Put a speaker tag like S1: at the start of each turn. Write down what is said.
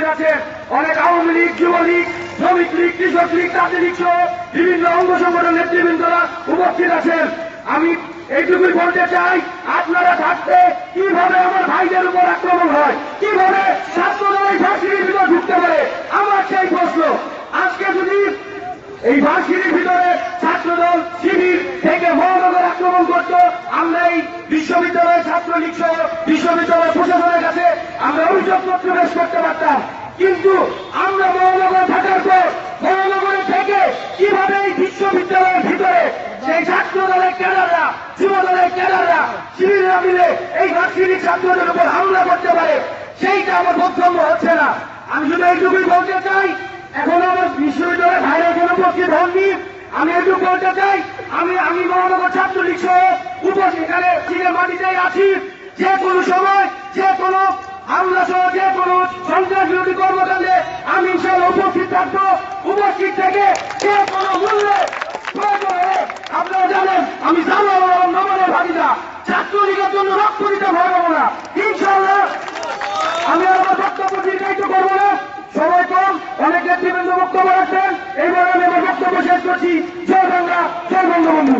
S1: উপস্থিত আছেন অনেক আওয়ামী লীগ, যুবলীগ, শ্রমিক লীগ, কৃষক লীগ, তাঁতি লীগ সহ বিভিন্ন অঙ্গ সংগঠন নেতৃবৃন্দরা উপস্থিত আছেন। আমি এইটুকুই বলতে চাই, আপনারা থাকতে কিভাবে আমার ভাইদের উপর আক্রমণ হয়, কিভাবে ছাত্রদল এই ভার্সিটির ভিতরে ঢুকতে পারে, আমার সেই প্রশ্ন। আজকে যদি এই ভার্সিটির ভিতরে ছাত্রদল শিবির থেকে মহানগর আক্রমণ করত, আমরা এই বিশ্ববিদ্যালয়ের ছাত্রলীগ সহ বিশ্ববিদ্যালয় প্রশাসনের কাছে আমরা অভিযোগপত্র পেশ করতে পারতাম। কিন্তু আমরা মহানগর থাকার পর মহানগরে থেকে কিভাবে এই বিশ্ববিদ্যালয়ের ভিতরে সেই ছাত্র দলের ক্যাডাররা, যুব দলের ক্যাডাররা, শিবিররা মিলে এই ভার্সিটির ছাত্রদের উপর হামলা করতে পারে, সেইটা আমার বোধগম্য হচ্ছে না। আমি শুধু এইটুকুই বলতে চাই, এখন আমার বিশ্ববিদ্যালয়ের ভাইরা কোনো উপস্থিত হননি, আমি একটু বলতে চাই, আমি মহানগর ছাত্রলীগ সহ উপস্থিত এখানে চীনের মাটিতেই আছি। যে কোনো সময় যে কোনো হামলা সহ যে কোনো সন্ত্রাস বিরোধী কর্মকাণ্ডে আমি ইনশাআল্লাহ উপস্থিত থাকবো। উপস্থিত থেকে যে কোনো মূল্যে প্রয়োজন হলে আপনারা জানেন আমি জানালাম নবানের ভাগিদা, ছাত্রলীগের জন্য রক্ত দিতে পারবো না ইনশাআল্লাহ। আমি আমার বক্তব্য দীর্ঘায়িত করবো না, সময় কম, অনেক নেতৃবৃন্দ বক্তব্য রাখবেন। এইবার আমি আমার বক্তব্য শেষ করছি। জয় বাংলা, জয় বঙ্গবন্ধু।